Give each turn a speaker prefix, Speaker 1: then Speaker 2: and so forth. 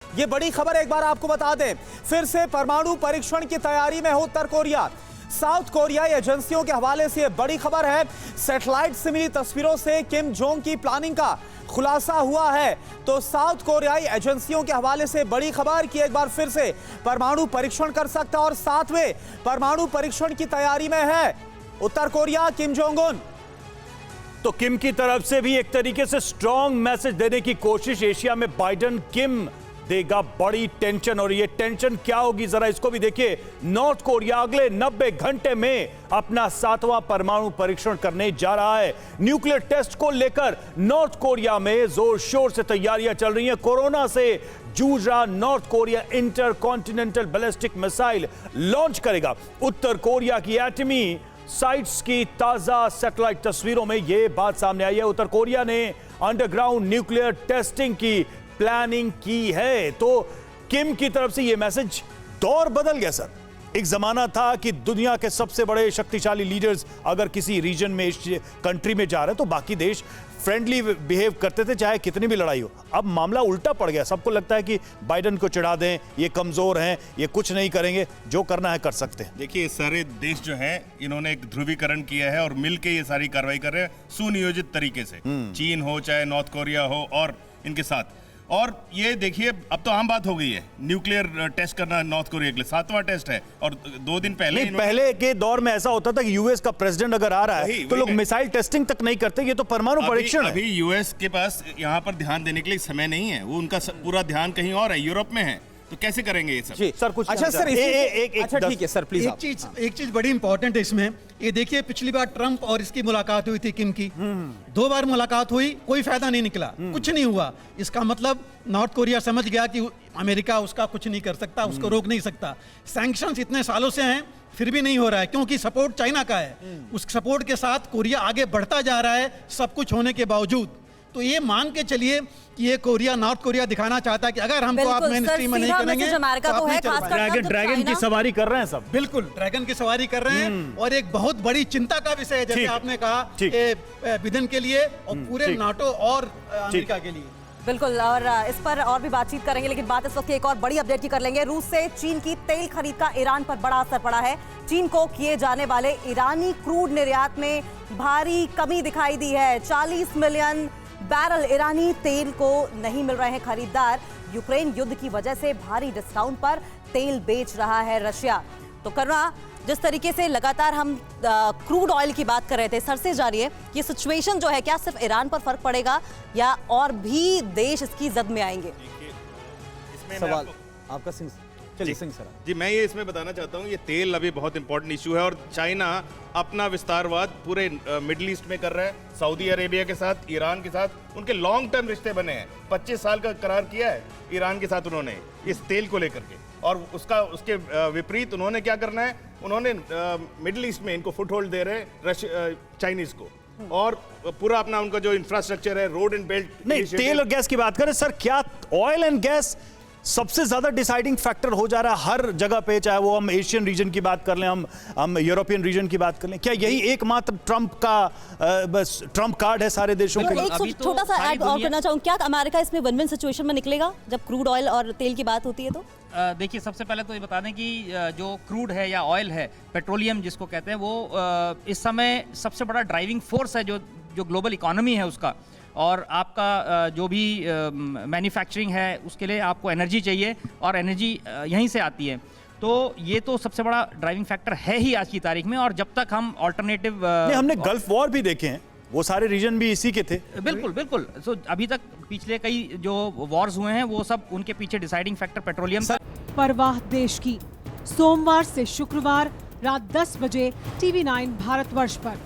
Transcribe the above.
Speaker 1: ये बड़ी खबर एक बार आपको बता दें, फिर से परमाणु परीक्षण की तैयारी में हो उत्तर कोरिया। साउथ कोरियाई एजेंसियों के हवाले से यह बड़ी खबर है। सैटेलाइट से मिली तस्वीरों से किम जोंग की प्लानिंग का खुलासा हुआ है। तो साउथ कोरियाई एजेंसियों के हवाले से बड़ी खबर कि एक बार फिर से परमाणु परीक्षण कर सकता और 7वें परमाणु परीक्षण की तैयारी में है उत्तर कोरिया, किम जोंग उन।
Speaker 2: तो किम की तरफ से भी एक तरीके से स्ट्रॉन्ग मैसेज देने की कोशिश एशिया में बाइडेन किम देगा बड़ी टेंशन। और ये टेंशन क्या होगी जरा इसको भी देखिए। नॉर्थ कोरिया अगले 90 घंटे में अपना 7वां परमाणु परीक्षण करने जा रहा है। न्यूक्लियर टेस्ट को लेकर नॉर्थ कोरिया में जोर शोर से तैयारियां चल रही हैं। कोरोना से जूझ रहा north Korea inter continental ballistic missile launch करेगा। उत्तर कोरिया की एटमी साइट्स की ताजा सैटेलाइट तस्वीरों में यह बात सामने आई है। उत्तर कोरिया ने अंडरग्राउंड न्यूक्लियर टेस्टिंग की प्लानिंग की है। तो किम की तरफ से यह मैसेज, दौर बदल गया सर। एक जमाना था कि दुनिया के सबसे बड़े शक्तिशाली लीडर्स अगर किसी रीजन में, कंट्री में जा रहे हैं तो बाकी देश फ्रेंडली बिहेव करते थे चाहे कितनी भी लड़ाई हो। अब मामला उल्टा पड़ गया। सबको लगता है कि बाइडेन को चिढ़ा दें, ये कमजोर हैं, ये कुछ नहीं करेंगे, जो करना है कर सकते हैं।
Speaker 3: देखिए सारे देश जो हैं इन्होंने एक ध्रुवीकरण किया है और मिलकर ये सारी कार्रवाई कर रहे हैं सुनियोजित तरीके से। चीन हो चाहे नॉर्थ कोरिया हो और इनके साथ। और ये देखिए अब तो आम बात हो गई है न्यूक्लियर टेस्ट करना नॉर्थ कोरिया के लिए। 7वां टेस्ट है और 2 दिन पहले
Speaker 2: पहले के दौर में ऐसा होता था कि यूएस का प्रेसिडेंट अगर आ रहा है तो लोग मिसाइल टेस्टिंग तक नहीं करते। ये तो परमाणु परीक्षण है।
Speaker 3: अभी यूएस के पास यहाँ पर ध्यान देने के लिए समय नहीं है। वो उनका पूरा ध्यान कहीं और है, यूरोप में है। तो कैसे करेंगे ये सब?
Speaker 1: जी सर कुछ अच्छा सर अच्छा ठीक है सर प्लीज।
Speaker 4: एक चीज बड़ी इंपॉर्टेंट है इसमें। ये देखिए पिछली बार ट्रंप और इसकी मुलाकात हुई थी किम की। 2 बार मुलाकात हुई, कोई फायदा नहीं निकला, कुछ नहीं हुआ। इसका मतलब नॉर्थ कोरिया समझ गया कि अमेरिका उसका कुछ नहीं कर सकता, उसको रोक नहीं सकता। सैंक्शंस इतने सालों से हैं फिर भी नहीं हो रहा है क्योंकि सपोर्ट चाइना का है। उस सपोर्ट के साथ कोरिया आगे बढ़ता जा रहा है सब कुछ होने के बावजूद। तो ये मान के चलिए कि ये कोरिया, नॉर्थ कोरिया दिखाना चाहता है कि अगर हमको आप मेनस्ट्रीम में नहीं करेंगे तो आप नहीं चल पाएंगे।
Speaker 2: ड्रैगन की सवारी कर रहे हैं सब।
Speaker 4: बिल्कुल ड्रैगन की सवारी कर रहे हैं और एक बहुत बड़ी चिंता का विषय है जैसे आपने कहा बिडेन के लिए और पूरे नाटो और अमेरिका के लिए।
Speaker 5: बिल्कुल, और इस पर और भी बातचीत करेंगे, लेकिन बात इस वक्त की एक और बड़ी अपडेट की कर लेंगे। रूस से चीन की तेल खरीद का ईरान पर बड़ा असर पड़ा है। चीन को किए जाने वाले ईरानी क्रूड निर्यात में भारी कमी दिखाई दी है। 40 मिलियन बैरल ईरानी तेल को नहीं मिल रहे हैं खरीदार। यूक्रेन युद्ध की वजह से भारी डिस्काउंट पर तेल बेच रहा है रशिया। तो करुणा, जिस तरीके से लगातार हम क्रूड ऑयल की बात कर रहे थे, सर से जा रही है ये सिचुएशन जो है, क्या सिर्फ ईरान पर फर्क पड़ेगा या और भी देश इसकी जद में आएंगे?
Speaker 1: सवाल आपका सिंह सर।
Speaker 3: जी मैं ये इसमें बताना चाहता हूँ, ये तेल अभी बहुत इंपॉर्टेंट इशू है और चाइना अपना विस्तारवाद पूरे मिडिल ईस्ट में कर रहा है। सऊदी अरेबिया के साथ, ईरान के साथ उनके लॉन्ग टर्म रिश्ते बने हैं। 25 साल का करार किया है ईरान के साथ उन्होंने इस तेल को लेकर के। और उसके विपरीत उन्होंने क्या करना है, उन्होंने मिडिल ईस्ट में इनको फुट होल्ड दे रहे हैं चाइनीज को। और पूरा अपना उनका जो इंफ्रास्ट्रक्चर है, रोड एंड बेल्ट।
Speaker 2: नहीं, तेल और गैस की बात करें सर, क्या ऑयल एंड गैस सबसे ज्यादा डिसाइडिंग फैक्टर हो जा रहा है हर जगह पे, चाहे वो हम एशियन रीजन की बात कर लें, हम यूरोपियन रीजन की बात कर लें? क्या यही एकमात्र ट्रंप कार्ड है सारे देशों के लिए?
Speaker 5: एक छोटा सा ऐड और करना चाहूँ, क्या अमेरिका इसमें विन विन सिचुएशन में निकलेगा जब क्रूड ऑयल और तेल की बात होती है? तो
Speaker 6: देखिए, सबसे पहले तो ये बता दें कि जो क्रूड है या ऑयल है, पेट्रोलियम जिसको कहते हैं, वो इस समय सबसे बड़ा ड्राइविंग फोर्स है जो ग्लोबल इकोनॉमी है उसका। और आपका जो भी मैन्युफैक्चरिंग है उसके लिए आपको एनर्जी चाहिए और एनर्जी यहीं से आती है। तो ये तो सबसे बड़ा ड्राइविंग फैक्टर है ही आज की तारीख में। और जब तक हम ऑल्टरनेटिव
Speaker 2: हमने गल्फ वॉर भी देखे हैं, वो सारे रीजन भी इसी के थे।
Speaker 6: बिल्कुल बिल्कुल। सो अभी तक पिछले कई जो वॉर्स हुए हैं वो सब उनके पीछे डिसाइडिंग फैक्टर पेट्रोलियम।
Speaker 7: परवाह देश की, सोमवार से शुक्रवार रात 10 बजे TV9 भारतवर्ष पर।